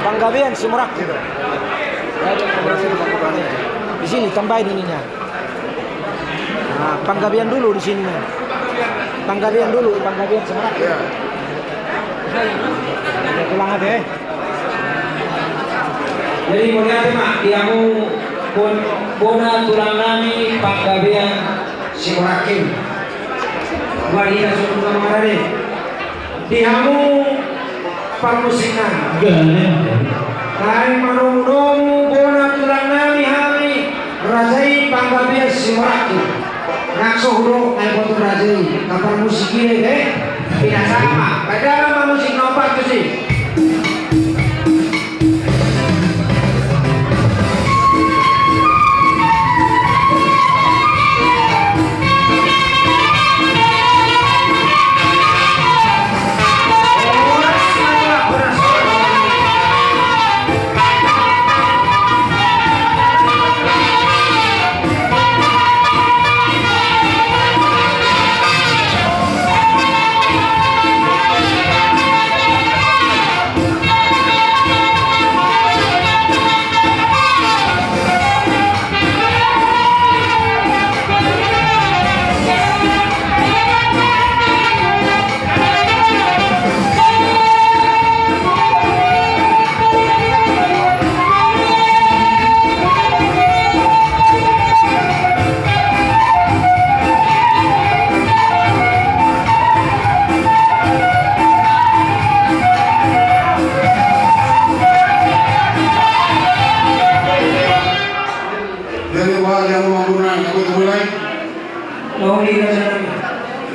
Panggabean Sumrak gitu. Di sini tambahin ininya. Nah, Panggabean dulu di sini. Panggabean dulu, Panggabean Sumrak. Iya. Pulang aja. Jadi melihat mak, yang bona tulang nami Panggabean Simurakin. Wali nasuk nama deh. Dihamu pamusikan. Hai manung-nung bona tulang nami hami Rajai Panggabean Simurakin. Ngakso huruf ay boto Rajai. Kapan musiknya deh? Tidak sama. Beda musik nomor tuh sih.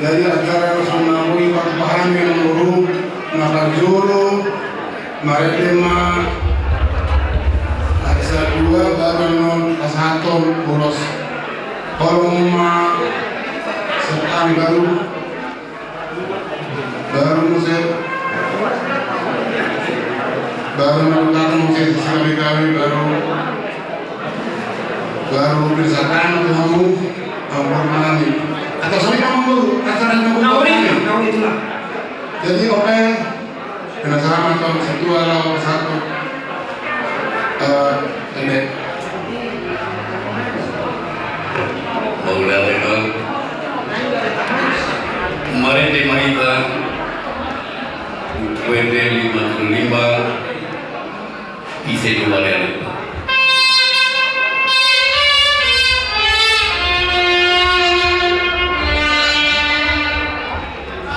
Dari acara Rasulullah Pahami Nuru Nakarjuru Maretema Ada dua baru non Asaton Boros Koloma Setan baru musik baru melakukan musik sekali kali baru bersakan kamu mengalami atau sorry kamu baru acara kamu itulah. Jadi oke dengan sama tahun satu ini Maulana kemarin di Mahita UPD 55 isi dua dari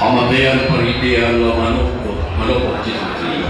Hamadean peridian lo manuk cici.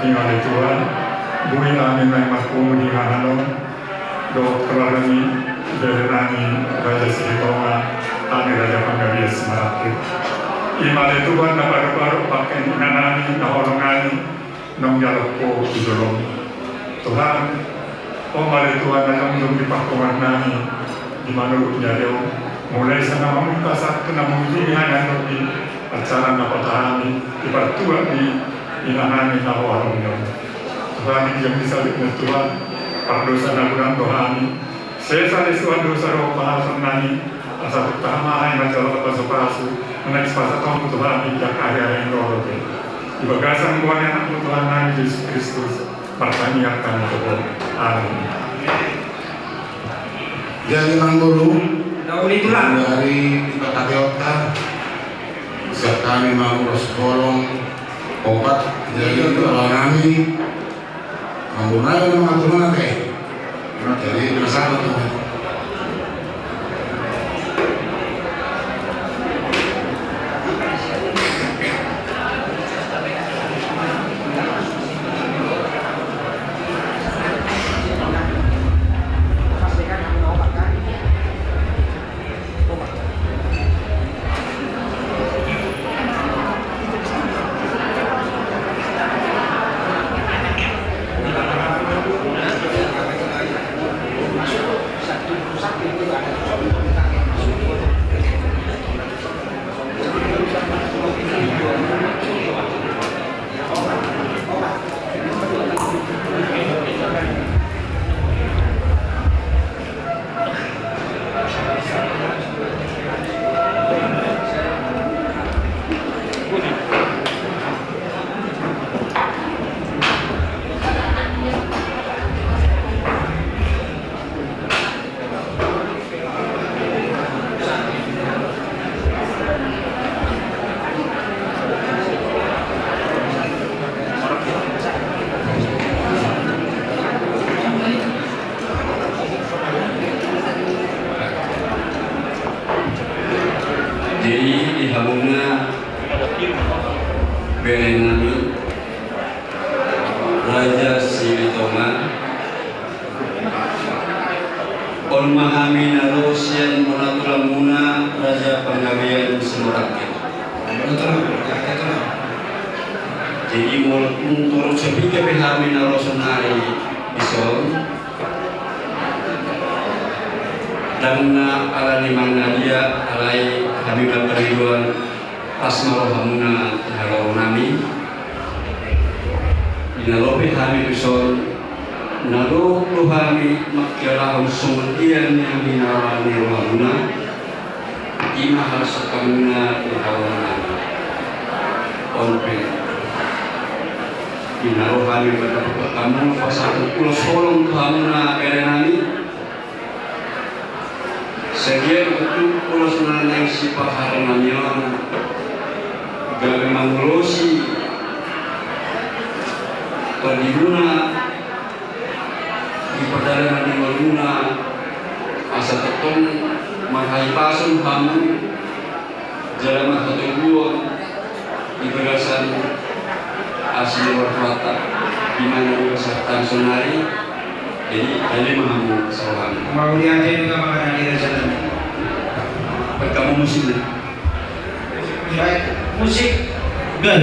Ingale Tuhan, bui amin ay makumu di ngahanon, do kelarani, berenani, Raja Silitonga, ani Raja Panggabias Semaraki. Ingale Tuhan na baru-baru pakai nanani, na horongani, nong jaloko idolong. Tuhan, Mare Tuhan na nong dipakuan nani, di mana jadeo, mulai sana mamungkasak kena mengujihan di acara na patahani, di partua di inahani na horongani. Tuhan yang disalib Tuhan, pardosa na kurang dohani, saya salisuan dosa roh bahasan nani, asal utama ay majalah pasu-pasu, menangis pasal kamu Tuhan di jakaya yang roh. Di bagasan Tuhan anak Tuhan nani Yesus Kristus, pertanyakan Tuhan. Amin. Jadi nang dulu Itulah. dari Katakiota serta kami mau sekolong obat jadi kalau kami menggunakan nama Tuhan jadi bersama Tuhan. Jadi di hamuna berenami Raja Silitonga on mahami narosian monatulamuna Raja Panggabian Semaraki. Jadi untuk sepika behami narosan hari ison dan ala limang dia alai Habibah Periduan Asmaul Hamuna Halo Nami Dinalopi Habib Ison Nalo Luhami Makialah Sumatian Minawani Hamuna Imah Sakamuna Halo Nami Onpe Dinalo Habib Kamu Fasal Pulau Solong Hamuna Perenani Sedia betul pulau sebenarnya si paharannya gawe mangulosi tadimuna di perjalanan di maluna asa tetong mahai pasun kamu jalan satu buah di bagasan asli warfata di mana beserta sonari. Jadi mahamu kesalahan. Mau lihat juga makanan di sana. Kamu musik deh. Baik, musik. Gak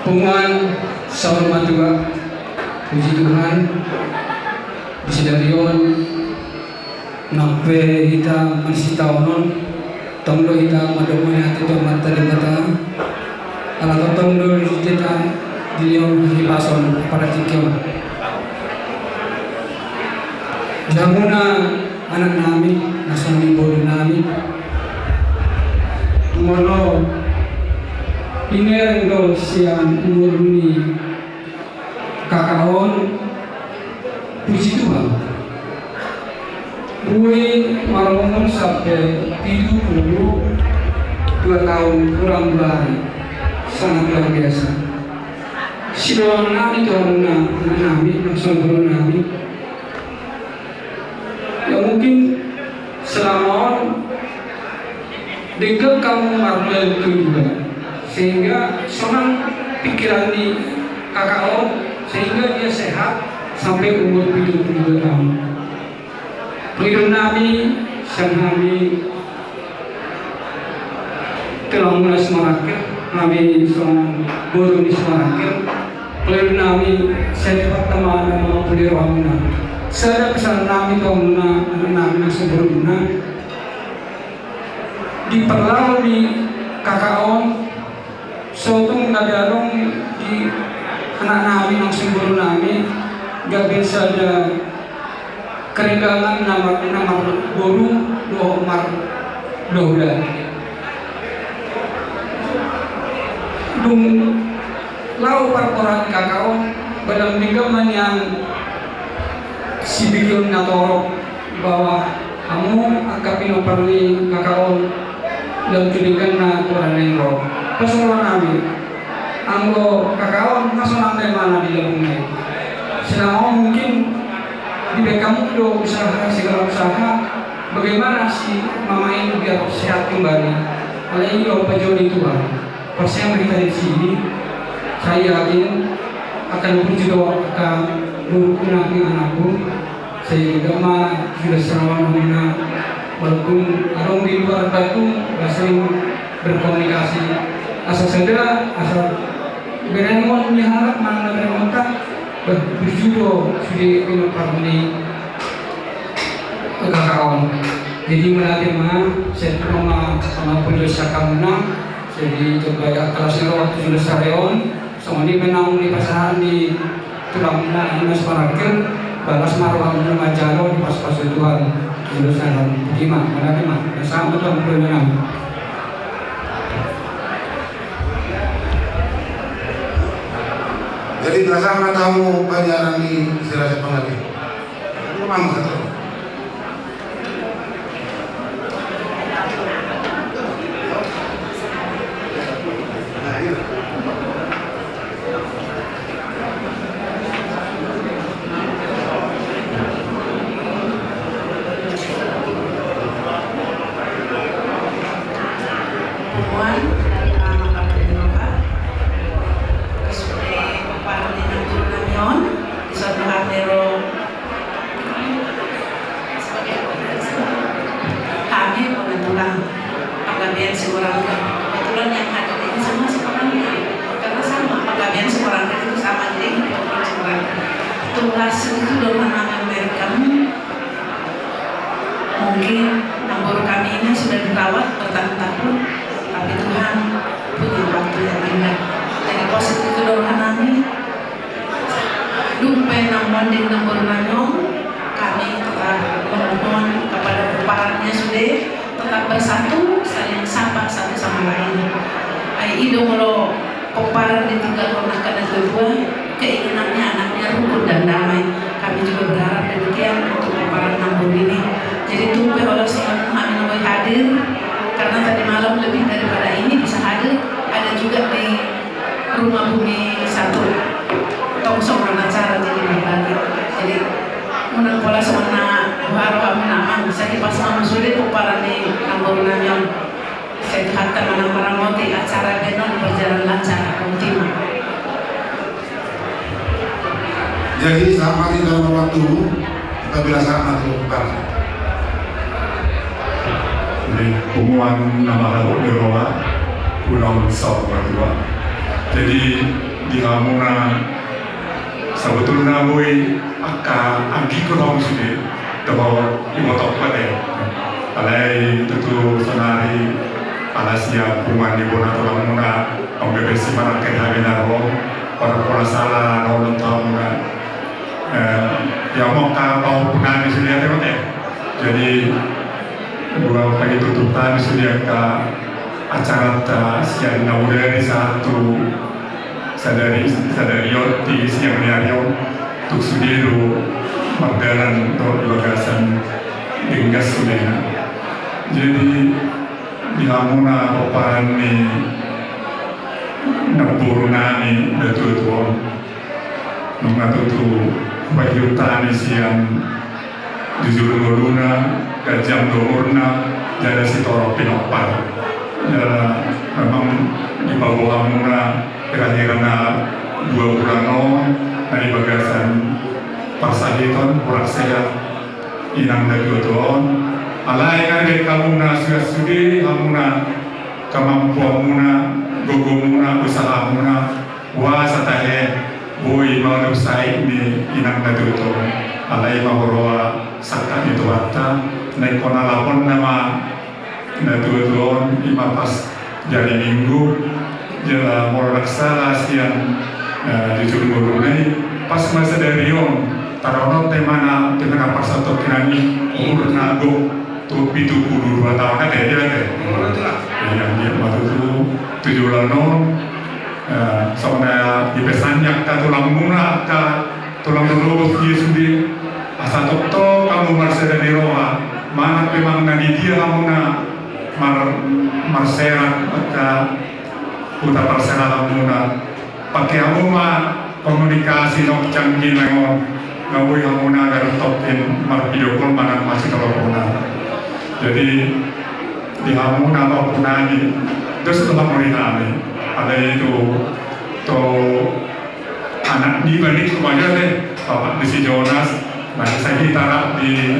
Pungan sahur matua, puji Tuhan, bisa darion, nape kita masih tahunon, tonglo kita madomnya hati Tuhan mata di mata, alat tonglo kita dilion di pason pada tikion. Jamuna anak nami, nasami bodoh nami, mono inereng siang murni kakaon puji Tuhan. Gue maromong sampai 72 tahun kurang hari, sangat luar biasa. Sidoan nami Tuhan nami, langsung turun nami. Ya mungkin selama dekat kamu marmel kedua, sehingga senang pikiran di kakao, sehingga dia sehat sampai umur 72 tahun. Penghidup Nabi, sang Nabi telah mulai semarakir, Nabi seorang guru di semarakir. Penghidup Nabi, saya dapat teman-teman pulih rohana. Saya kesan Nabi kaumna, Nabi sebelumnya diperlalu di kakao. Suatu ngadarong di anak Nabi yang semburu Nabi gak bisa ada keregangan nama guru doa Umar doa dung lau perkoran kakao balang digaman yang si bikin ngatorok bahwa kamu agak pinoperli kakao dan tulikan na Quran yang roh Rasulullah Nabi, anggo kakao masuk sampai mana di labungnya. Selama mungkin di kamu do usaha segala usaha, bagaimana si mama ini biar sehat kembali. Oleh ini Bapak Joni Tuhan, pas saya berita di sini, saya yakin akan puji doa akan berguna anakku. Saya juga mah sudah serawan mana, walaupun arong di luar batu, sering berkomunikasi. Asal saja, asal beremon diharap mana beremon tak berjudo sudah pinapar ini agak kawan. Jadi melatih mah saya sama pendosa kamuna. Jadi coba ya kelas waktu sudah sareon, sama ini menang di pasaran di tulang Mas Parakel, balas marwah majalo di pas-pas Tuhan. Sudah sareon. Gimana? Melatih mah sama Tuhan bermenang. Jadi terasa mana tahu pelajaran di Sirajat Pengabdi? Itu memang satu. Mungkin nambur kami ini sudah dirawat bertahun-tahun, tapi Tuhan punya waktu yang indah. Jadi positif kedua kami, dumpe namun di nambur nanyong, kami tetap memohon kepada peparannya sudah tetap bersatu, saling sapa satu sama lain. Ido kalau peparan ditinggal oleh karena kedua, keinginannya anaknya rukun dan damai. Kami juga berharap demikian untuk peparan nambur ini. Jadi tumpe oleh seorang kami hadir karena tadi malam lebih daripada ini bisa hadir. Ada juga di rumah bumi satu tongsong acara jadi berbagi. Jadi menang pola semana baru kami naman saya pas malam sulit peparan di nambur nanyong. Saya diharapkan menang moti acara benon berjalan lancar optimal. Jadi sama di dalam waktu kita belasan atau kebar. Jadi hubungan nama haluk di roa, pulau besar berdua. Jadi di hamuna sebetulnya boy angki ko tahu sudah tahu imotok pada alai itu senari alasia puman di bona tulang muna pembebesi mana kehabisan roh para salah nolong tahu muna ya mau kapau punani sudah tengok jadi dua pagi tutupan sudah ke acara siang naudari satu sadari yoti siang niario untuk sudiru magdalan untuk bagasan dinggas sudah jadi di hamuna paparan ni naburu nani datu nungatutu bagi utani siang jujur ngoluna gajam domurna jadi si toro pinopar memang di bawah hamuna kira-kira 2 bulan dari bagasan pasahiton kurang sehat inang dari tuon alai kan kamuna sudah sudi hamuna kemampuan muna gogo muna usaha muna wasa tahe boy mau usai ni inang dari tuon alai mahoroa sakta itu wata naik kona lapon nama tuon lima pas jadi minggu jela moraksa siang jujur ngurunai pas masa dari yon tarono temana dengan apa satu kinani umur nago tuh 72 tahun kan ya yang dia waktu itu 7 bulan soalnya di pesannya ka tulang muna ka tulang dulu dia sendiri asa toto kamu masa dari roha mana memang nadi dia kamu na marserat ka putar parserat muna pakai kamu mah komunikasi nok canggih memang ngawi kamu na agar topin mar video call mana masih telepon jadi di kamu na telepon lagi terus tetap melihat ada itu to anak di balik kepada deh bapak di Jonas nah saya ditaruh di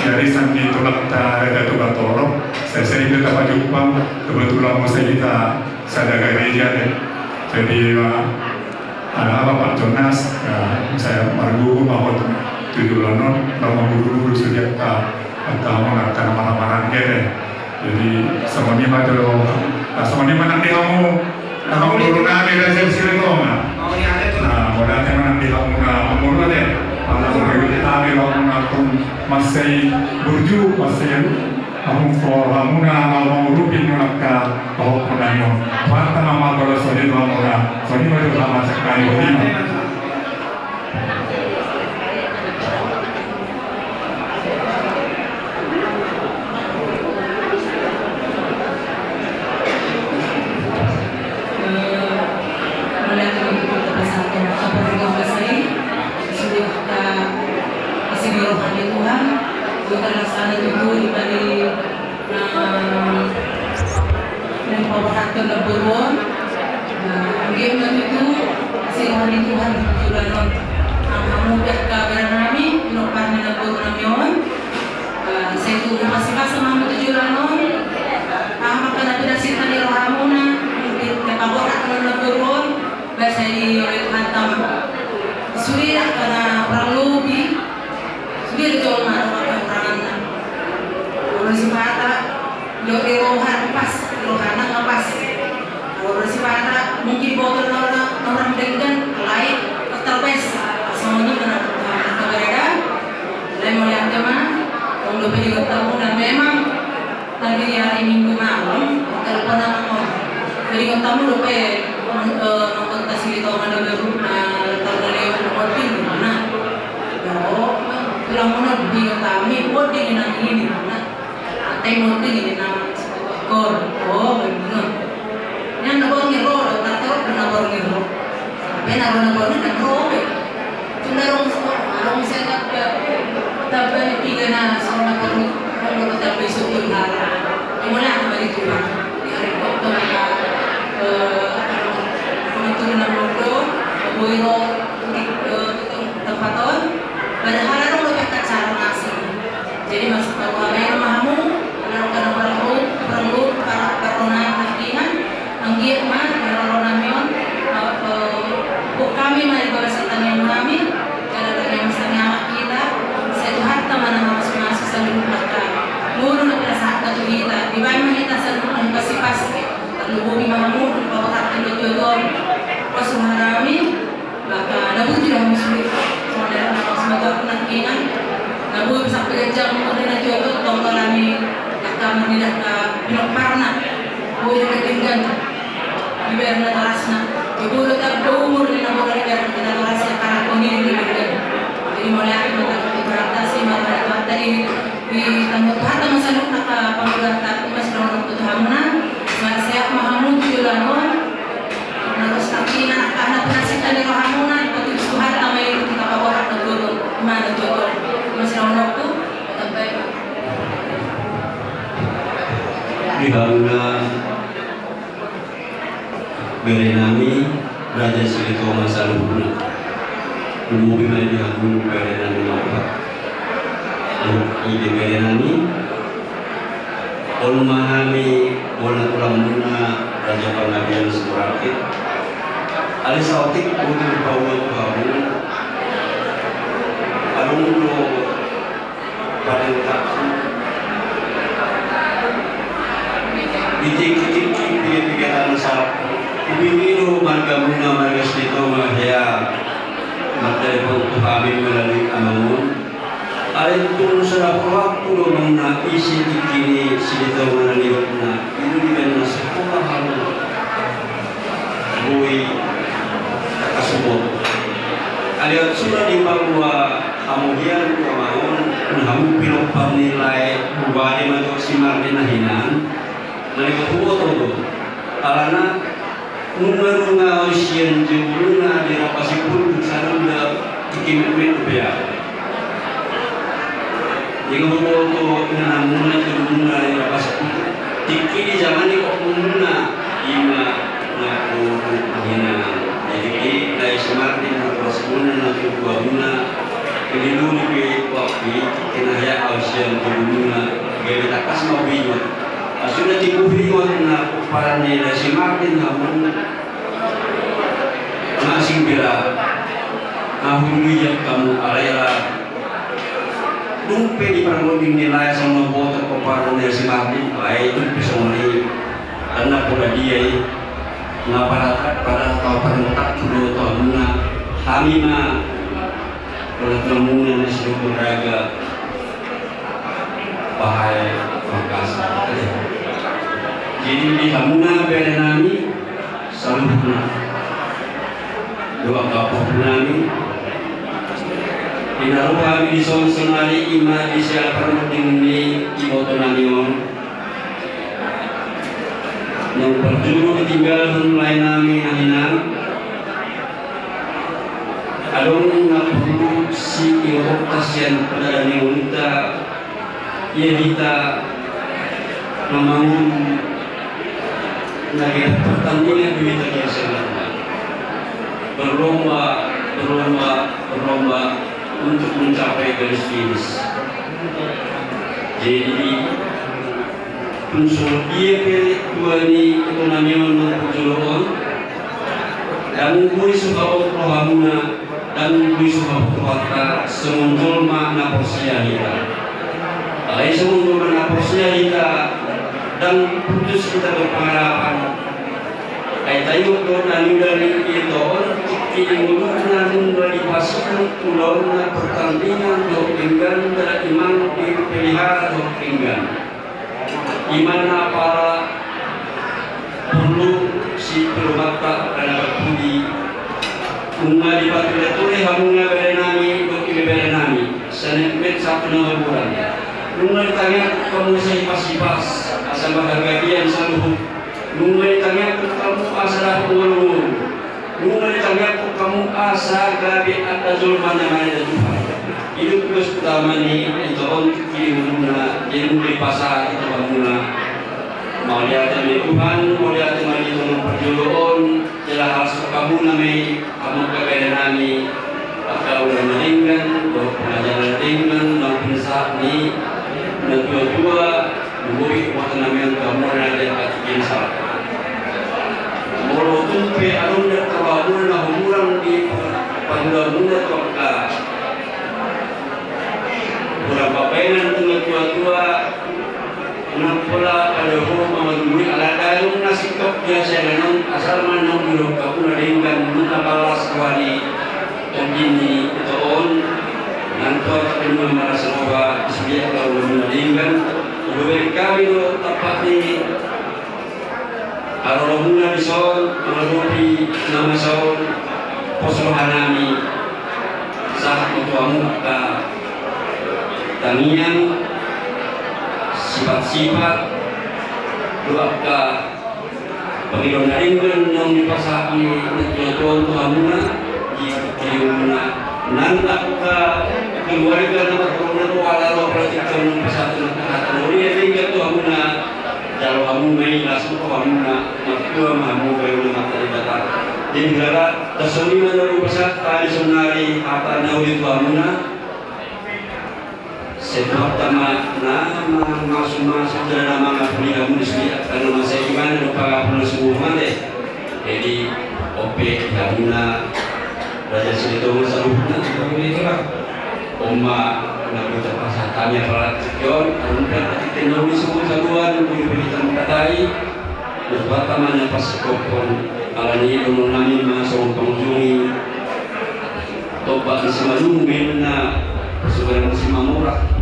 jarisan di tulak ada tugas torok saya sering dapat jumpa kebetulan mau saya ada gereja deh jadi ada apa Pak Jonas saya margu bahwa 7 bulan nama guru sudah atau mengatakan mana-mana deh jadi semuanya macam semuanya mana di kamu guru nabi resepsi itu nah modalnya mana di kamu umur deh tabi orang pun masih burju masih kamu kamu mau rupin mereka bawa punanyo warta nama kalau soalnya kamu soalnya baru lama sekali begini mungkin botol orang dengan lain terbes semuanya kena keberadaan dan mulai agama orang lebih ketemu dan memang tadi hari Minggu malam telepon sama jadi ketemu lupa nonton kasih itu ada baru terlewat nomor pin mana pulang mana di kami di nang ini mana tengok di nang kor benar yang nak ngiro atau pernah ngiro benar orang nak ngiro cenderung orang saya tapi pigana sama kalau kita besok benar mulai aku balik pulang di hari waktu mereka menurun nama boiro tempaton padahal orang lebih kacau nasi jadi masuk ke kamar mahamu melakukan perlu para corona hakiman anggiat mah corona mion tua pas mengalami maka nabu tidak muslim sebenarnya semoga penantian nabu bisa kerja kemudian jodoh tong alami akan tidak minum parna boleh ketinggian diberna terasna ibu tetap umur di nabu dari kita terasa karena pengini jadi mulai aku beradaptasi malah tadi di tanggung kata masalah kata pemberantasan masalah untuk hamna saya mahamud julalon terus tapi anak-anak penasihat dari rohamunan untuk Tuhan tamai kita bawa ke dulu mana jodoh masalah waktu tetap baik di hamna berenami Raja Silito Masalubna Umubi na di hamna berenami apa ide berenami Ol mahami bola tulang muna Raja Panggabian Sumurakit Alisautik untuk bawah kamu Alunglo pada kaku Ditik-tik pikir-pikiran sapu Ibimiru marga muna marga Silito Mahya Matelepon kami melalui amangun Alentung serap waktu mengena isi kini Silito menaniokna itu dengan sekolah halu bui kasubot aliat sudah di bahwa kemudian kemaun hamu pilopam nilai bubari matuk simar dinahinan mereka buat itu alana mengerunga usian jemuruna dirapasi pun sarunda ikimin ubaya jika berfoto dengan muna terguna yang pas tiki di zaman ini kok muna ima ngaku hina jadi dari semakin terus muna nanti dua muna ini dulu di waktu kena ya ausian terguna gaya takas mau bingung sudah dikubri warna para nilai semakin namun masih bila ahun bijak kamu alayla Dumpe di permoding nilai sama botor keparuh dari si Martin baik itu bisa meli karena pula dia ngapa pada kau perentak dulu tahunnya hamina oleh temunya di seluruh raga bahaya makasih jadi di hamuna berenami selalu doa kapok nami Inaru kami dison sengali ima di siapa mending iboto nanion yang berjuru ketinggalan mulai nami nahinan alung ngapuru si iorok kasian pada wanita ia kita membangun negara pertandingan duit yang sangat berlomba untuk mencapai garis finish. Jadi unsur dia dua ni ekonomi menurut dan bui suka rohamuna dan bui suka kota semuncul makna porsialita. Alai semuncul makna porsialita dan putus kita berpengharapan. Tayo ko na nilari ito kilimulur na nilari pasukan pulau na pertandingan do pinggan dan iman dipelihara do pinggan iman na para perlu si perubata dan berpudi bunga di patulature hamunga berenami do berenami senepet satu na bulan bunga ditanya kamu saya pas asal bahagian selalu bunga ditanya kamu asa pengulur bunga ditanya kamu asa gabi atas zulman yang ada Tuhan hidup terus pertama ini itu on kirim bunga jadi mulai pasar itu bangunan mau lihat dari Tuhan mau lihat dari Tuhan perjuluan jelas harus kamu nami kamu kebenaran atau udah meninggal atau pengajaran meninggal maupun saat ini dan dua-dua memberi waktu namanya kamu ada hati salah Molo tumpe alun dan terwabul na humurang di panglamunan toka. Kurang papainan dengan tua-tua, menampola pada rumah menunggu ala dalung nas sikap dia saya nang asal manang dulu aku nadingkan mentabalas kuali dan ini itu on nanti tapi merasa bahwa sebiak kalau nadingkan beberapa kali lo tepat di kalau mula di sol melalui nama sol posrohanami saat itu amuka tangian sifat-sifat doaka pagilon na rin ng ipasaki nagtutuan tuhamuna yung nantak ka keluarga na magkaroon na wala ro praktikal ng pasado ng kahatan uli rin ka tuhamuna dalo hamu may laso ko hamuna magtuwa mahamu kayo ng matalibatan din gara tasuli man ro pasat tali sunari hata na uli tuhamuna sebab tama na masuk-masuk dalam mga pilihan kalau masa iman lupa perlu semua deh jadi OP Hamuna Raja Silito Masalubna itulah Oma nabuta pasatannya para cikion kemudian teknologi semua saluan beli tempat-tempat lupa tamanya pas kopon alani ilmu namin masuk pengunjungi tobat semalungin na sebenarnya masih mamurah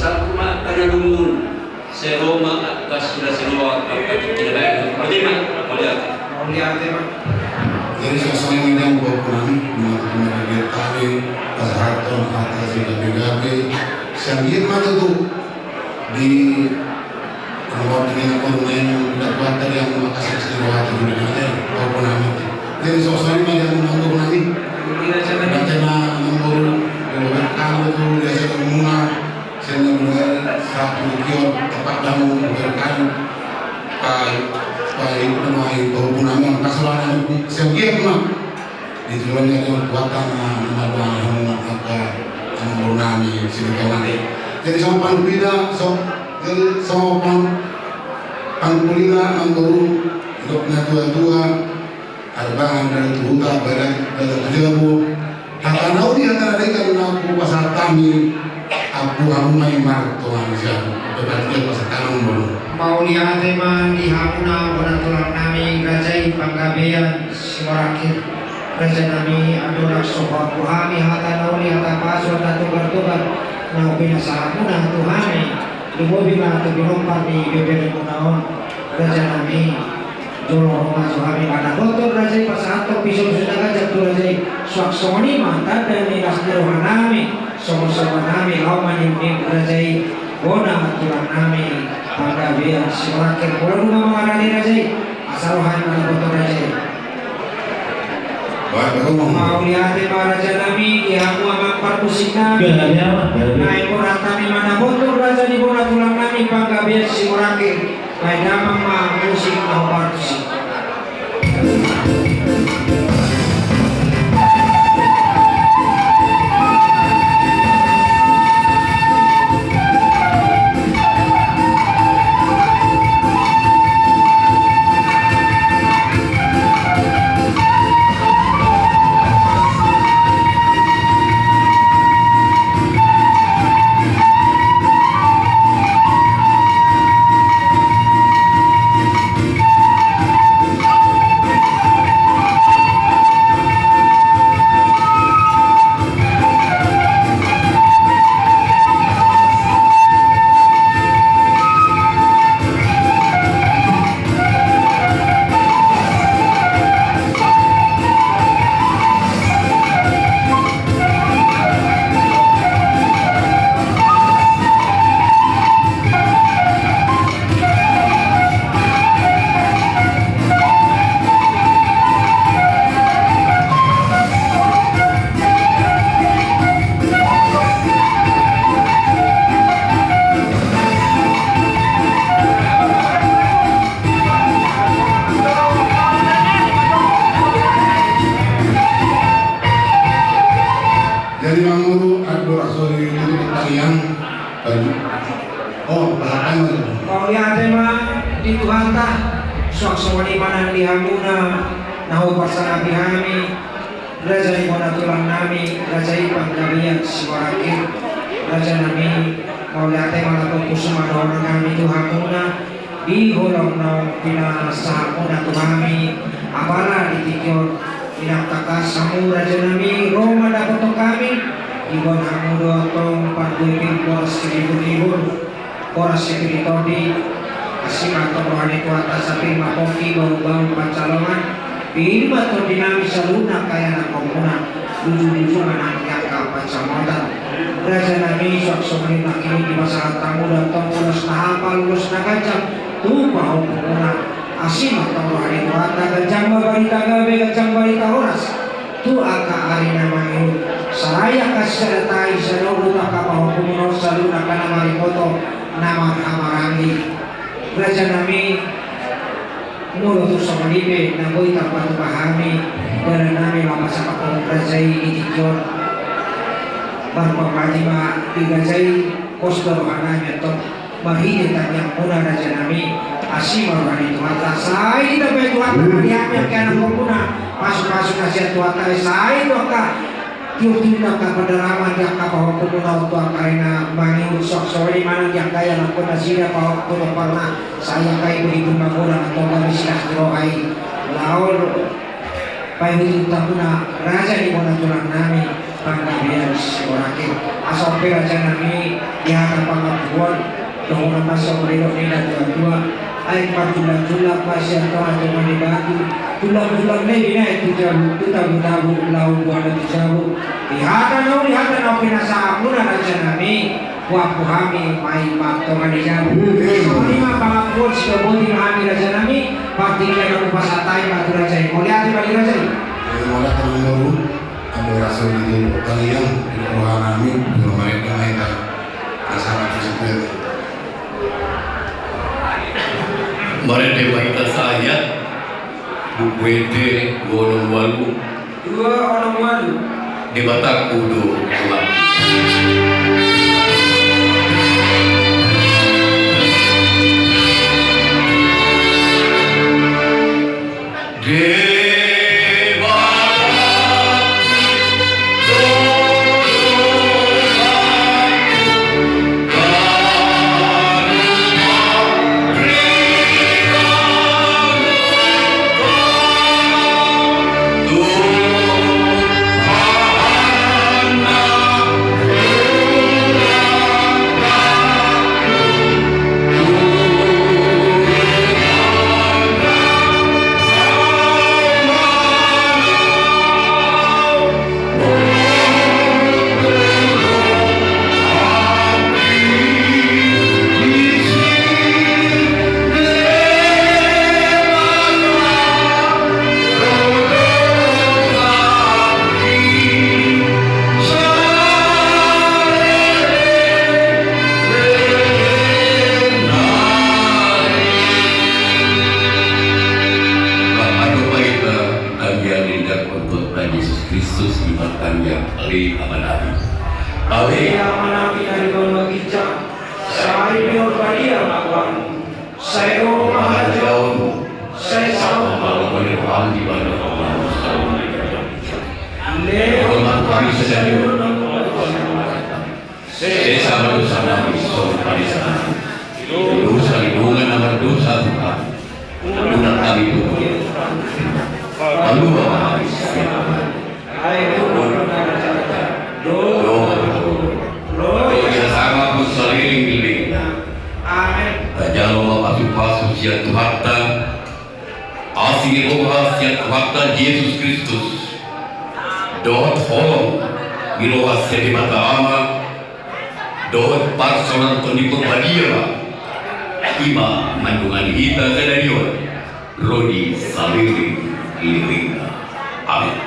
saat rumah karena lumun seroma atas sudah semua tidak baik bagaimana melihat jadi suasana yang berkurang mengenai kami kesehatan atas gabe-gabe sambil mana tuh di awal dengan corona yang tidak kuat yang makasih istimewa itu juga berkurang jadi suasana yang menanggung nanti bagaimana menanggung kalau itu biasa umumnya saya mendengar satu kion tempat kamu berkan baik namai berhubungan kasalahan sekian mah di tujuannya itu buatan nama apa mengunami silakan jadi sama panpida jadi sama panpulina anggur hidupnya tua-tua arbaan dari tuhuta badan dari tujuanmu kata nau di antara dengan aku pasar kami aku hamai martuan siapa berarti pasar tanam dulu mau lihat teman di Hamuna bonatulang nami Rajai Panggabean Simarakit Raja nami adorak sopa kuhami hata nauli hata paso hata tugar-tugar nau binasa Hamuna tuhami lumobi na tubirompa ni bebere munaon Raja nami jolo rumah suhami kada kotor Rajai pasato pisau sudah gajak tu Rajai suaksoni mantap dan miras dirohanami sama-sama nami lauman yang Rajai bona tulang nami Panggabean Simarakit pulau rumah mengarani Rajai asaluhan mana kotor Rajai mau lihat Raja nami di hamu amang parmusik nami naik orang kami mana kotor Raja di bona tulang nami Panggabean Simarakit naik damang ma musik mau parmusik jadi manguru aku rasoi itu tarian oh bahkan mau lihat teman di Tuhan tah suaksoni mana di Hamuna nahu parsana bihami Raja di bona tulang nami Rajai Panggabean Simarakit Raja nami mau lihat teman atau kusuma orang kami itu Hamuna di holong na pinasahan mo na tumami apala itikyon inaktakas samu raja nami Roma dapat kami iwan hamudo tong pagwipin poras kibun-ibun poras sekiritodi asima atau rohani kuata sapi mapoki bau-bau pancalongan Bima to dinamis sa luna kaya na komuna luju-luju manang yaka pancamotan Raja nami sok-sok nakinig di masalah tamu dan tongkulos na hapal lulus na gajang tupa ho komuna asim atau rohani kuata gajang barita gabe gajang barita oras tu aka ari na mangin saraya kasadatai sa nobu takapaho komuna sa luna kana marikoto nama hamarangi Raja nami mulut sama libe naboi tanpa pahami dan nami lama sama pengrajai itikyon berpapajima digajai kosdor hananya atau mahidi yang muna raja nami asima rohani tuata sai tapi tuata kalian kena komuna masuk-masuk nasihat tuata sai tuata tiup-tiup ka pedalaman yang kapal komuna tuata karena mangi usok sore mana yang kaya lakukan nasira pahok kuno pernah saya kaya beribu magulang atau kami silah diroai laul payu takuna raja di mana tulang nami panggabian orakin asope raja nami diharap pangabuan dohona masuk beriro nina dua-dua ay patulang-tulang pasya toa cuma dibatu tulang-tulang lebih naik tabu-tabu lau buana tujabu lihatan au pinasa amuna raja nami wapu kami mai pakto manijabu lima pangabuan sikaboti kami raja nami paktikan aku pasatai patu raja moliati bagi raja Mulai kami baru ada rasa itu kalian di ruangan kami belum mereka mainkan rasa tersebut. Mereka baita saya bukwete golong walu dua orang walu di Batak Kudu Yesus Kristus dot holong miloha sedi mata ama dot personal tonipo badia ima mandungan hita sedarion rodi saliri liringa amin.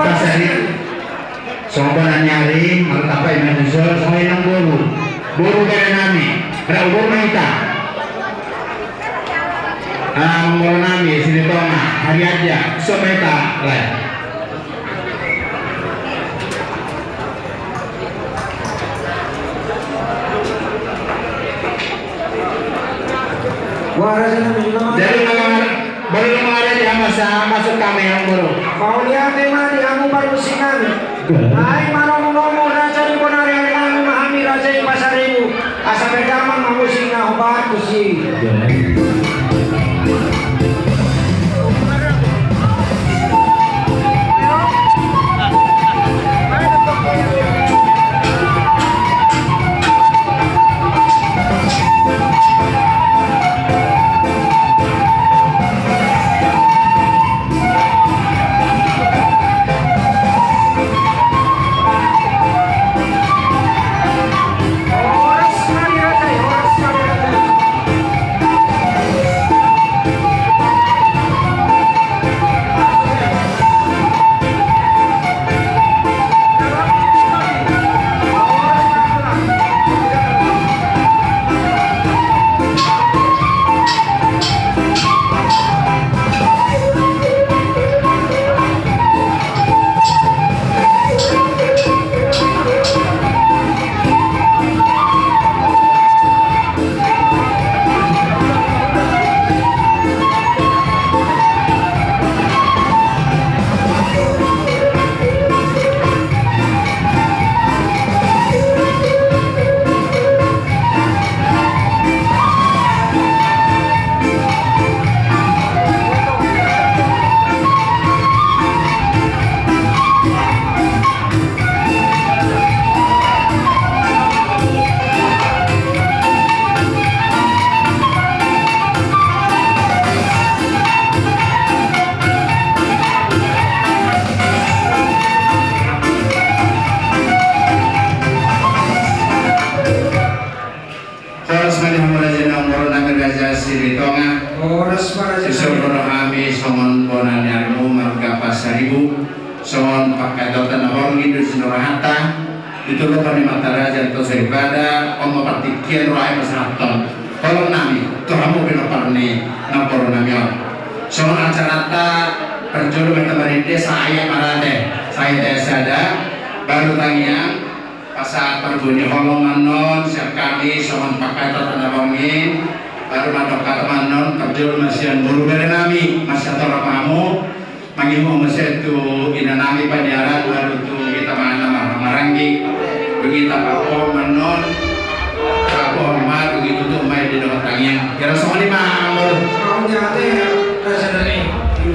pasari sopan nyari malah apa yang bisa soalnya nang buru kaya nami ada ubur maita mengurang nami sini toma hari aja somaita lah jadi baru mengalir dia masuk kami yang buru Kau lihat tema di kamu baru singan. Hai maromu raja di ponari yang memahami raja di pasar ibu. Asa bedaman mamu singa obat kusi. Dituduh pada mata raja atau seribada om partikian roai masraton tolong nami kamu binoparni naporo nami soal acarata perjodoh berteman saya marade saya desada baru tanya pasal perbunyi holongan non siap kami soal pakai tata nabangin baru madok kata manon terjun masih buru dari nami masih tolong kamu mangimu masih tu ina nami panjaran baru tu kita mana maranggi begitu apa menon apa mar begitu tuh main di dekat tangnya kira semua lima Kau nyate rasa dari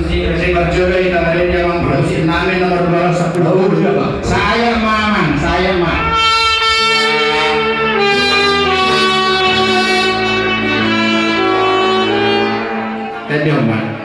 si berjodoh kita dari yang produksi nami nomor 210 saya mamang saya mah tadi omah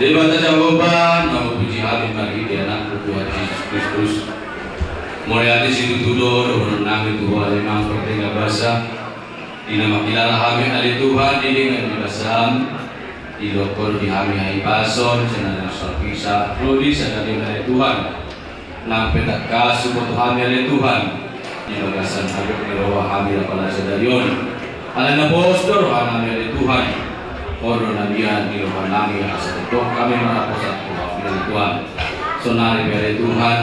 Dewa Jehovah, nama puji Habib bagi dia anak Tuhan Yesus Kristus. Mulai dari situ tudo, doa nami Tuhan memang pertengah bahasa. Di nama kilala Habib dari Tuhan, di dengan dibasam, di lokor di Habib hai pason, senang sorpisa, prodi senang dari Tuhan. Nampak tak kasu buat Habib dari Tuhan. Di bagasan Habib di bawah Habib pada sedarion. Alam na postor, hanam dari Tuhan. Oro na diyan di lupa nami asa itu kami merapos at pagkakilan Tuhan. So nari dari Tuhan,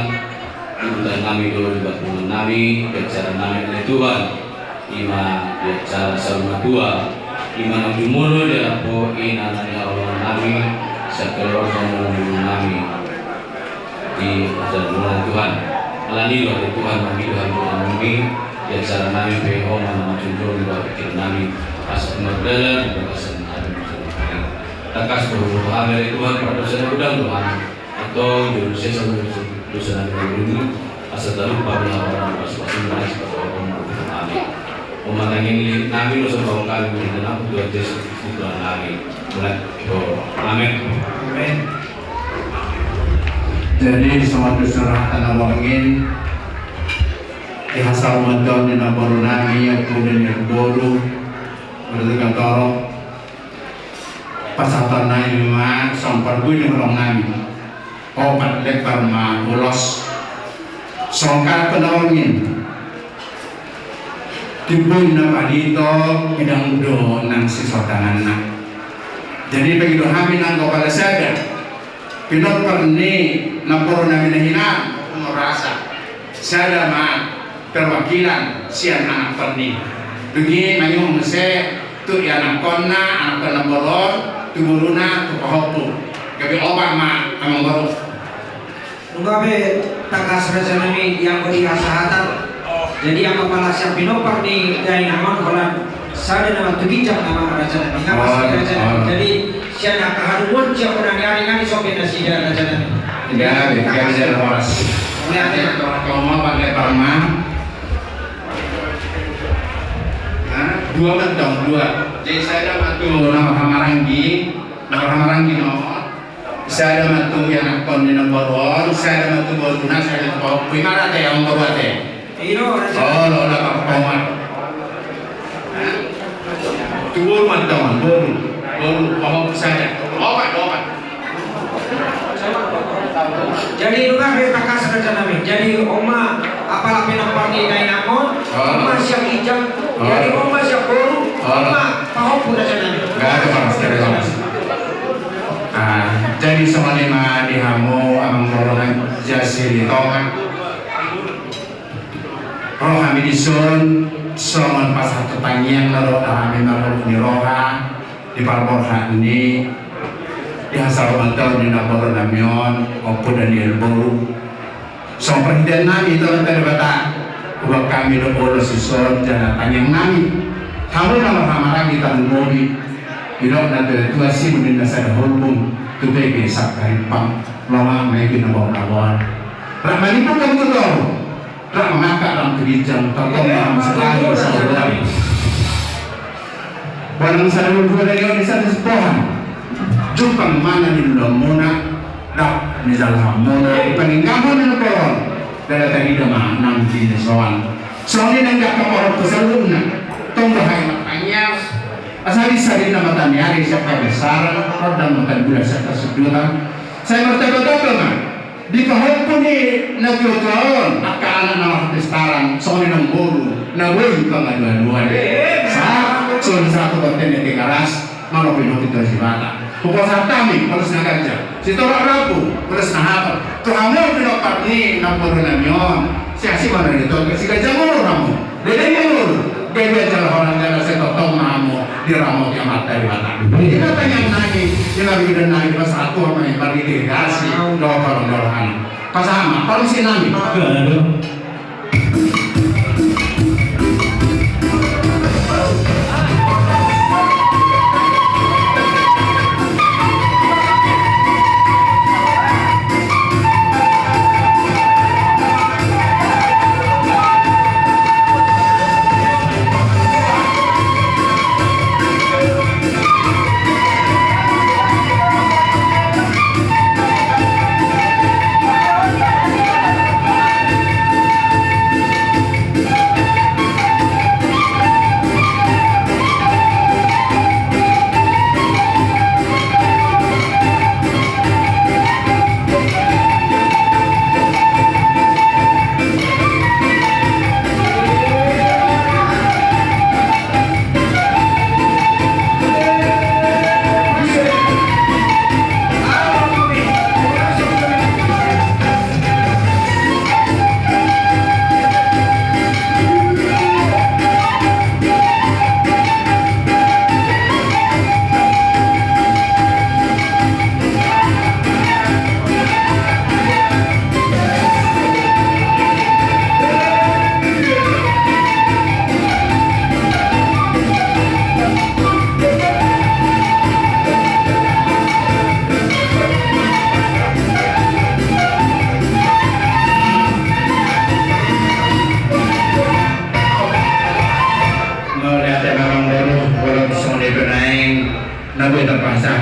ibutan kami dulu di batuan nami, bicara nami dari Tuhan. Ima bicara sa rumah tua, ima nang dimulai dari po ina na Allah nami sa keluarga ng nami di dalam Tuhan. Alani dari Tuhan kami Tuhan kami bicara nami peho mana macunjol di bawah pikiran nami asa magdala di bawah takas berhubung dari Tuhan pada dosa udang Tuhan atau dosa dosa nabi ini asal dalam pada orang masing-masing dari seperti orang amin. Umatangin nabi dosa bawang kami dan aku Tuhan Yesus Kristus Tuhan kami. Mulai amin. Amin. Jadi sama dosa tanah wangin di hasal madon di nabaru nami yang kemudian yang bodoh berdekatan torok pasatan nai ma sampar gue yang orang nami obat lekar ma ulos songkar penawangin timbun nama dito bidang do nang sisotangan na jadi begitu kami nang kepala saya pinot perni naporo nami nahina merasa saya ma perwakilan sian anak perni begini mayung mese tu ya anak kona anak kona bolon tu buruna tu pahopu gabi obak ma amang baru Nunggabe takas raja nami yang beri asahatan. Jadi yang kepala siap pinopar di dari nama kolam sada nama tugijak nama raja nami ngawas raja nami. Jadi siapa kaharuan siapa orang yang sopi nasi dan raja nami. ya begitu aja horas Lihat ya. kalau mau pakai parma dua mentong dua jadi saya ada matu nama Hamaranggi nomor saya ada matu yang akon di nomor one saya ada matu boluna saya ada pau primara teh yang nomor teh Ino raja. oh lo lah performa tuh mentong baru pau saya obat Jadi nunggabe takas raja nami. Jadi oma apalah pinopar di dari namon. Oma siap ijak. Jadi oma siap boru. Oma pahopu raja nami. nggak ada panas jadi sama lima di hamu amang rorongan jasi di tongan roh kami disun soman pas satu tangian naro kami naro di roha di parborha ini di hasal mantau di naboro namion opo dan di elboru so perhatian nami itu nanti bata buat kami do bolos susun jangan tanya nami kamu nama hamarang di tanggori Ilok na tua si mungkin nasa hulbung tupai ke sakaripang lama may ginabaw-nabawan. Ramani po kami ito. Ramangaka ang tulijang tatong mga masalagi sa ulan. Walang sa nalulhuwa na yun isa sa sepohan. Jupang mana nilulang muna. Dak nilalham muna. Ipaninggamon na nabawan. Dala tagi dama ng dinisawan. So hindi nang gakamarap ko sa luna. Itong bahay ng kanyas. Asali-sali na matanyari sa kabesaran o dan matagula sa kasudutan. Saya bertanya-tanya na, di kahit po ni nagyotaon at kaanan ng artistaran sa kanilang bolo na huwag kang aduan-aduan. Sa satu konten yang dikaras, mana pinutito si bata. Pukul sa tami, harus nagkadya. Si Tora Rapo, harus nahapal. Tuhamu pinopat ni ng bolo na yun. Siya si mana nito, kasi kajang ulo ramo. Dede yung ulo. Kaya jalan orang jalan saya totong mamu di ramo yang mata di mata. Jadi kata yang nagi, yang lagi dan nagi pas satu apa yang bagi dirigasi, dorong-dorongan. Pasama, kalau si nami.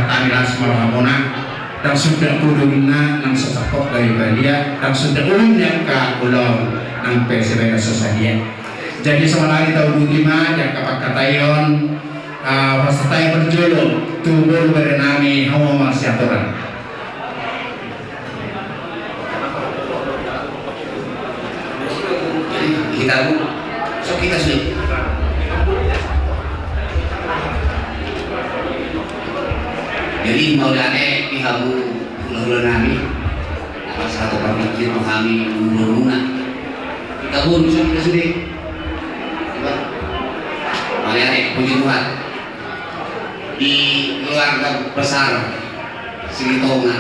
katamilan semarhamona dan sudah ulunna nang sesakop dari dia dan sudah ulunnya ke ulon nang PSB Sosadia. Jadi semalari tahun 25 yang kapak katayon peserta yang berjuluk Tubur Berenami Hawa Marsiatoran. Kita sudah jadi mau dane ihamu ulah nami satu pamikir kami uluna kita pun kita sudah melihat puji Tuhan di keluarga besar Silitonga.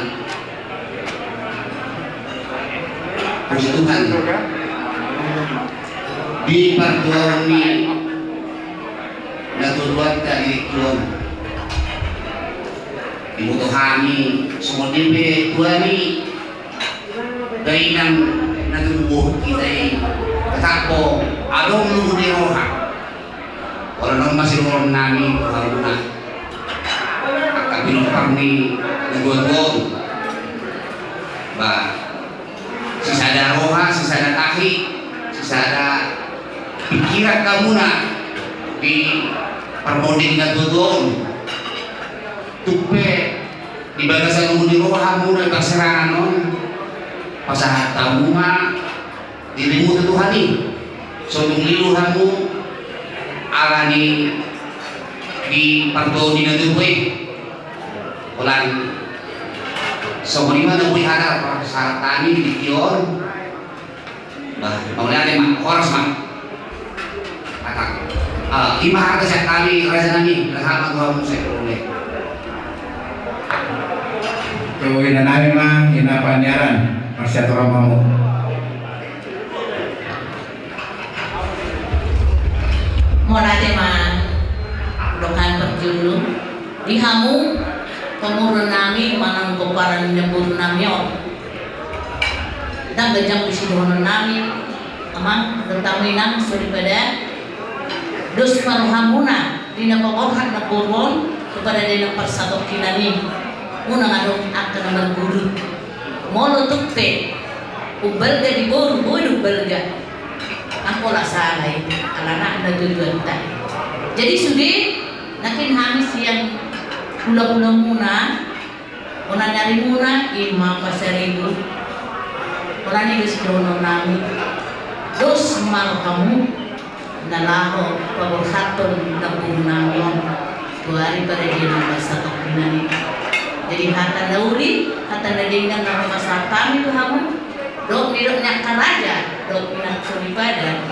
Puji Tuhan di partuauni naturuan tadi tuan dibutuhani semua dimbe tuani dainang naturubuh kita katapo adong lugu di roha orang masih orang nani haruna akan binopang ni nagod-god ba sisa ada roha sisa ada tahi sisa ada pikiran kamu na di permoding na tudong tupe di bagasan mo di roha mo na ipagserangan nun pasahat kamu nga dirimu tutuhani so yung liluhan mo alani di pagtoni na tupoy walang so kung iba na po'y harap sa tani di kiyon Maulana mak oras mak atak imah sa kami rasa nami lahat magawa mo sa kulay So ina namin mah ina panyaran Marsiatoran mo. Morate mah dokan berjuluk dihamu pemurun nami manang koparan nyebur nami dan gajang bisidono nami amang tetaminang daripada dos marhamuna dina pagorhan na purwon kepada dina persatok kinani unang adong akan berguru molo tukte ubelga di boru boru ubelga aku lah salai alana anda tujuan tak jadi sudi nakin hamis yang pula-pula muna una nyari muna imam pasaribu orang ini sedono nami dos marhamu nalaho paborhaton napun namion tuari pada dia nama satu pinani jadi hata dauri hata nadingan nama pasatan itu kamu dok nidok nyakkan aja dok minat suripada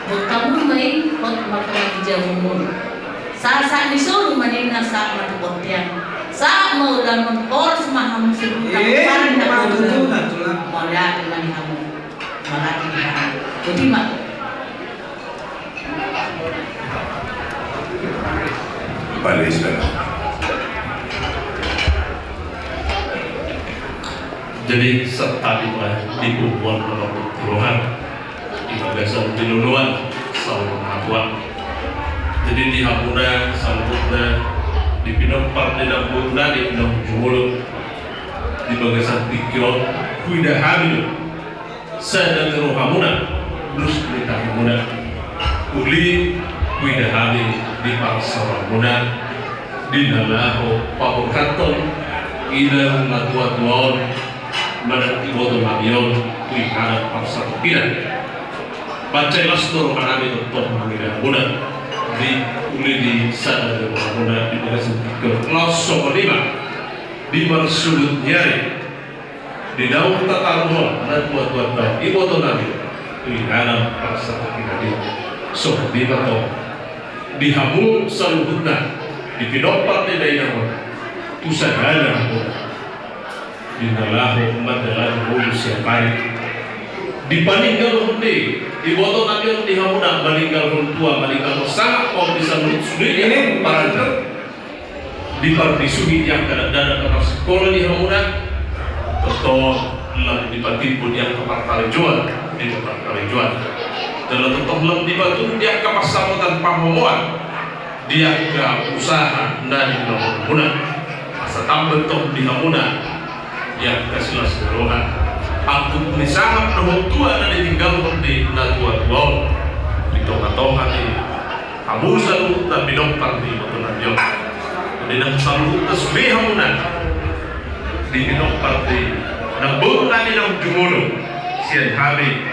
dok kamu main kot makan jamumun saat disuruh manina saat matu kotian saat mau dan mempor semaham sebut kapan tak boleh malah dengan kamu malah dengan jadi mak balik sudah. Jadi serta di kumpulan Tuhan di bagasan diluluan selalu mengakuan. Jadi di Hamuna salutna di pinong partai dan bunda di pinong julu di bagasan pikiran kuida hamil sedang roh Hamuna terus kita Hamuna uli kuida hamil di paksa Hamuna di nalaho pabukaton ila matuatuan mana iboto mabion kui kada paksa pikiran baca lastor kami untuk mengira Hamuna di uli di sana di Hamuna di bagasan pikiran langsung di bersudut nyari di daun tataruh dan buat-buat ibu tu nabi di dalam rasa kita so di bato di hamu saluhutna di pidopat di daerah usadana di dalam umat dalam manusia baik di paninggal hundi ibu tu nabi di hamuna meninggal tua meninggal sangat kau bisa menulisuri ini para di partisugi yang kadang-kadang ke sekolah di hamuna atau di Batipun yang tempat kali jual di tempat kali jual dalam tempat di Batu dia ke pasamutan pamomuan dia ke usaha dari hamuna asa tambah tong di hamuna yang kasilas rohan aku ni sangat dohok tua na ditinggal di na tua di tonga-tonga ni kamu selalu tak bidong parti betulan yo di nang selalu tas be hamuna di bidong parti na baru kami nang jumuno sian kami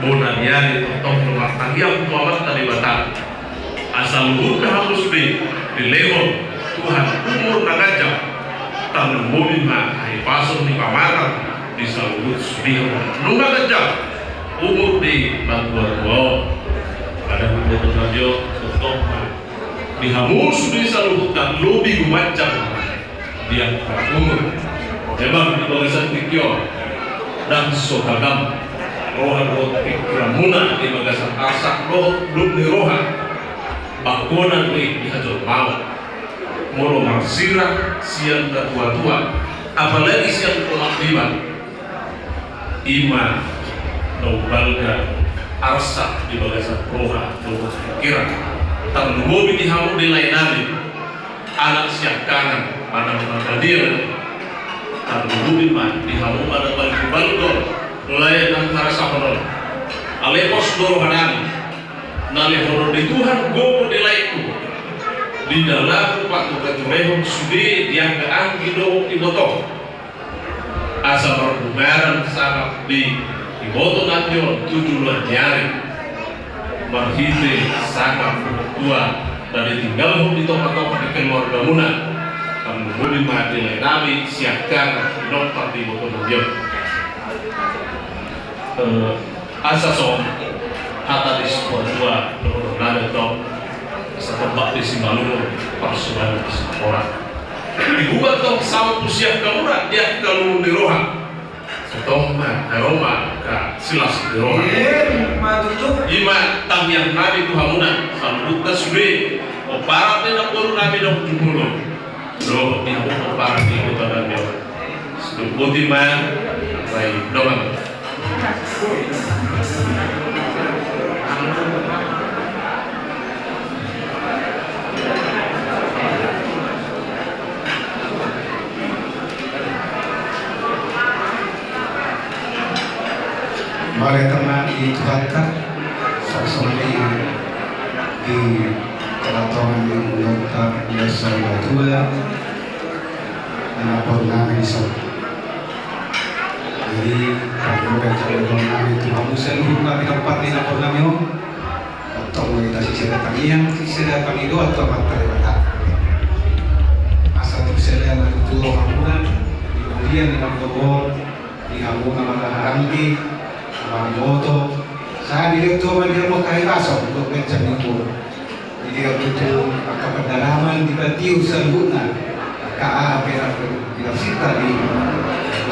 bonan yari tong rumah tangiang tuamat talibatan asal luhur harus di level Tuhan umur nagajak tanam mobil mah hai pasok di pamarang di salut di nungga gajak umur di bantuan ada beberapa radio contoh di hamus di salut dan lebih macam dia umur memang di barisan tikyo dan sokagam rohan pikiramuna di bagasan asak di rohan bakonan di hajol mau moro marsira siang tua-tua apalagi siang pemakliman iman balga arsa di bagasan roha doa pikiran terlubi di hamu di lain nabi anak siap kanan mana hadir terlubi man di hamu pada balgor lain antara sahabat alepos dorohanan nale horo di Tuhan gopo di laiku di dalam waktu keturehon sudah yang keanggi dohok di botol asa berbumeran sangat di botol nantion 7 bulan nyari marhite sangat tua dan ditinggal di toko-toko di keluarga muna kamu boleh mati nabi siapkan dokter di botol nantion asa song kata di sebuah dua nada dong setempat di Simalungun persoalan di orang dibuat dong sama usia kamurat dia kalau di roha setoma aroma ka silas di roha ima tamiang nabi tuhamuna sambuta suwe opara tena baru nabi dong jumulo do dia opara di kota nabi sebuti man baik dong Mari teman dituhankan sosok di keraton yang menonton biasa tua dan apa nama bisa. Jadi kalau baca nama itu kamu selalu kami tempat di apa namanya atau kita sisa yang sisa kami itu atau mata lewat. Asal tu saya itu kamu kemudian di kamu di kamu nama haramti moto saya direktur dia mau kai baso untuk mencari itu jadi itu akan pendalaman di batiu seluruhnya KA bila sita di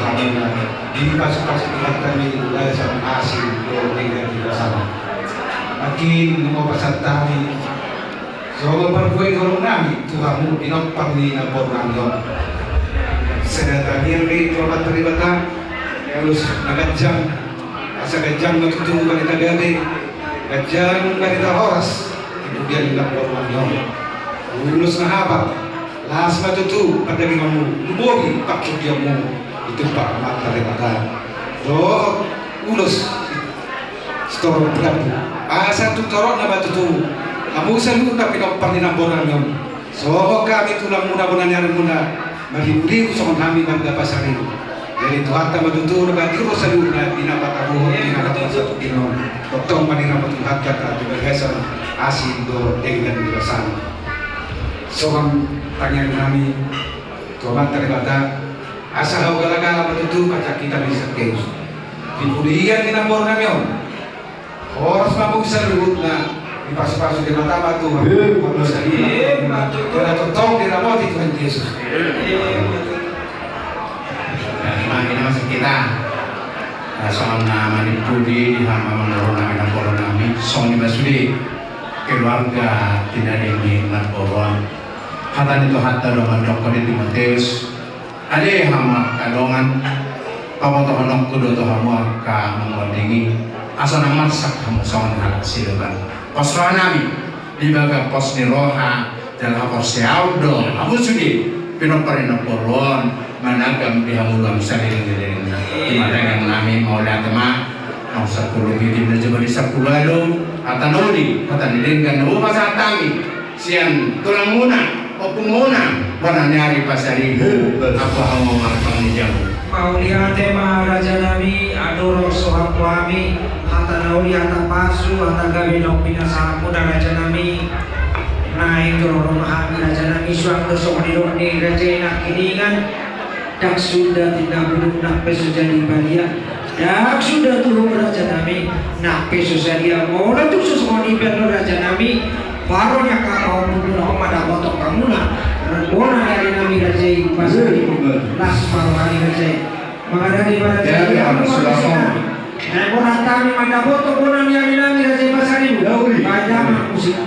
Hamuna di pas-pas kami mulai sama hasil dengan di sana makin mau pasal kami so berbuat kalau kami Tuhanmu dinopang di nabor nangyon sedang yang di tempat terlibat harus nagajang asa gajang matutu kanita gabi gajang kanita oras kemudian lapor manyo lulus na haba lahas matutu pada gimamu lubogi pakudyamu itu pak mata lemata do ulus storong prabu asa tutorok na matutu kamu selalu tapi kapal di nambor nanyo so kami tulang muna-muna nyari muna malibuli usong kami bangga pasarin jadi Tuhan tak betul berarti rosa dulu di nama tabu di nama satu kilo doktor manira Tuhan kata bergeser asin do dengan dirasan soal tanya kami Tuhan terlibat asal gala-gala betul baca kita bisa keus dibudian di nambor kami harus mampu serutna di pas-pas di mata batu harus ini kita totong di nama Tuhan Yesus ini masih kita soal nama dipudi di hama menurut nami dan koron nami soal dibasudi keluarga tidak ingin koron hatan itu hatta dengan dokter di Timoteus ada hama kadongan kamu tuh honok kudu tuh hamu ka mengodingi asal nama sak kamu soal hal silukan pos roh nami di baga pos di roha dalam pos siaudo kamu sudi pinoparin managam dihamulam saling timatang nami mau datang ang 10 bitin na jabari sa pulalo at anoli at anilingan na umasa tami siyan tulang muna o pumuna wala nangyari pa sa riho ako ang mga pangyayang Mauliate maharaja nami adoro soham kami hata nauli hata pasu hata gabinong pinasamu dan raja nami naik dorong mahami raja nami suang dosok ni raja nak kiningan dak sudah tidak belum nak pesu jadi balia dak sudah turun raja nami nak pesu jadi mau tu sesuatu ni biar raja nami barunya kau mundur pada botok kamu nak bona dari nami raja pasal las baru hari raja menghadapi pada jadi kamu dan bona kami pada botok bona dari nami raja pasal ini pada musik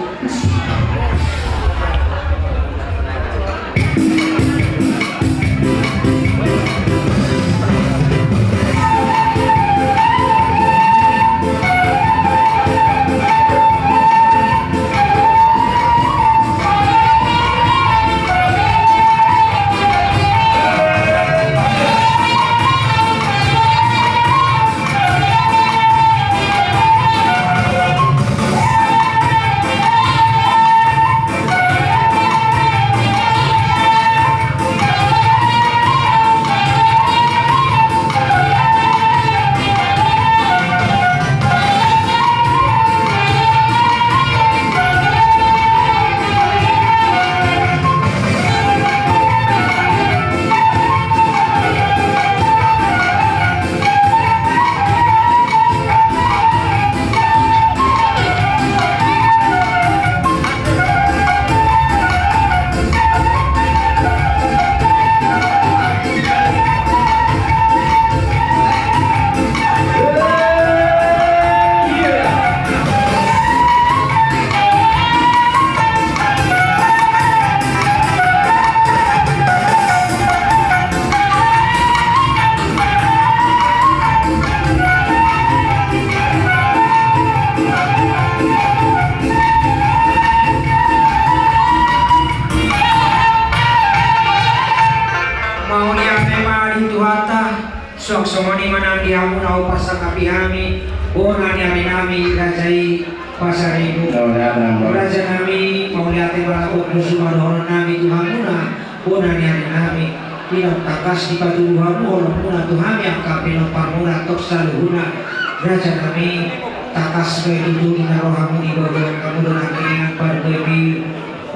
sok somoni manang dihamu nau pasang kapihami bona nyari nami rajai pasar ibu raja nami mau lihat balakuk musuh madohon nami tuhamuna bona nyari nami tidak takas di patuhamu olopuna tuhami akapino pamuna tok saluhuna raja nami takas ke itu ina rohamu di bawah kamu dengan kiringan parbebi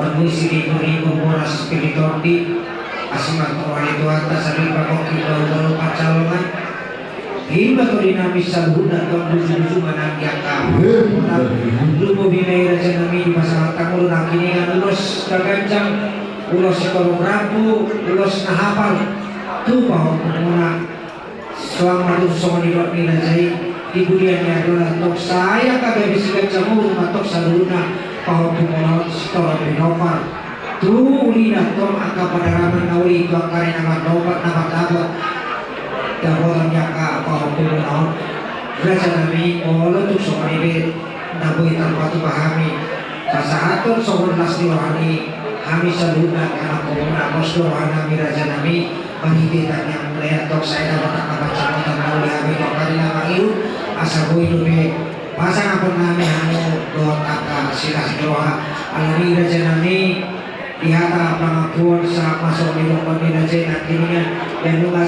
parbusi di buriku boras pilitorti asimat orang itu atas sabi pakok kita pacalongan hingga tu dinamis sabunan kau busu manang yakam lumo binai raja nami di pasal tamul nakiningan ulos kagancang ulos sekolah rabu ulos nahapal tu bahwa kumuna selama tu semua di luar nilai di budiannya adalah tok saya kagak bisa kacamur matok saluna bahwa kumuna sekolah binopar tu ulina tom angka pada ramen nawi itu angkari nama dobat nama dabat dabotan jaka apa hukum naon raja nami olo tu soal ini nabui tanpa tu pahami kasahatur soal nas diwani kami saluna karena komuna mosdo nami raja nami bagi kita yang melihat tok saya dapat baca kita nawi kami angkari nama itu asa bui dume pasang apa nami hanu doa taka silas doa alami raja nami dihata pengakuan saat masuk di rumah raja akhirnya yang juga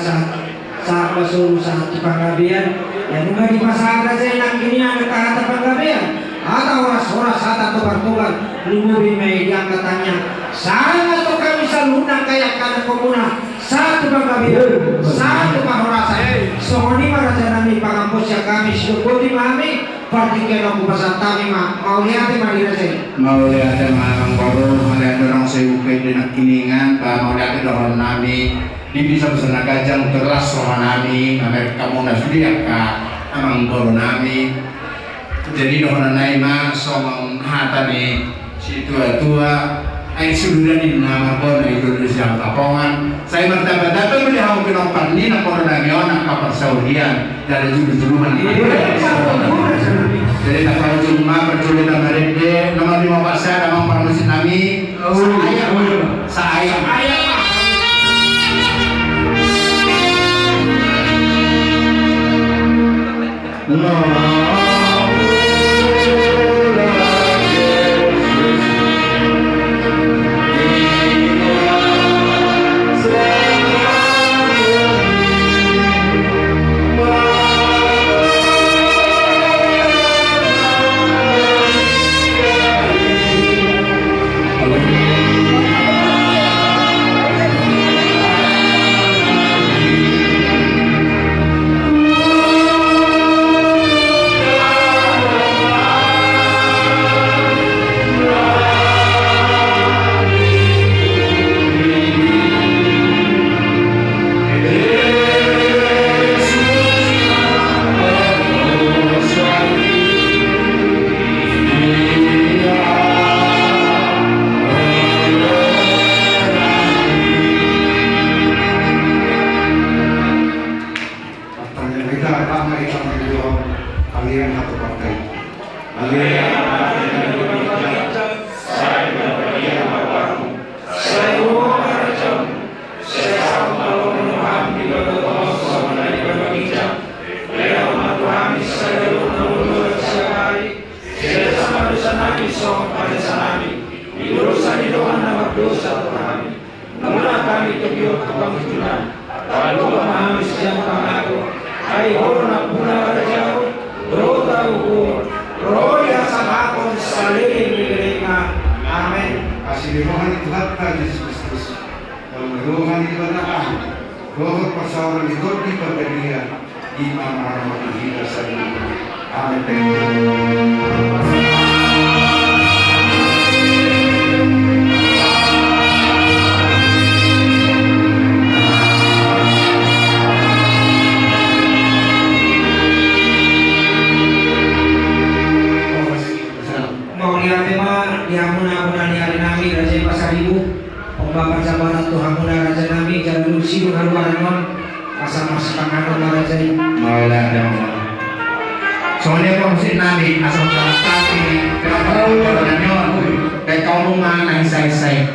saat masuk saat penggabian yang juga di pasar raja akhirnya ada kata penggabian atau orang saat tukar-tukar lumuri media katanya sangat tuh kami saluna kayak karena komuna satu penggabian satu pahorasa sohoni raja nami pangampus ya kami syukur mami partikel aku pasal tami mau lihat mari raja mau lihat mang baru melihat orang seuke di kiningan mau lihat orang nami di bisa bersama gajang teras rohan nami mereka mau nasi dia kak amang baru nami jadi orang naima somong hata nih si tua-tua ay sudah di nama pun Indonesia tapongan saya bertambah-tambah melihat kenapa ini nak orang nami orang kapal Saudian dari judul-judul jadi tak tahu cuma percuma nama nomor 5 pasar nama para muslim nami saya mga itang Panginoon, kalian satu partai. Kalian Amin. kasih rohani Tuhan Yesus Kristus. Rohani kebenaran, roh persoalan itu di dia Imam Rahmat kita sendiri. Amin. Mau lihat tema diamuna-amuna ni hari nami Raja Pasar Ibu pembapat sabarat Tuhamuna Raja nami jalan lusi haluanon asal mas panganon Raja Maulah dong. Soalnya kau mesti nabi asal salah kaki. Kalau kau nanya, kayak kau rumah nang say.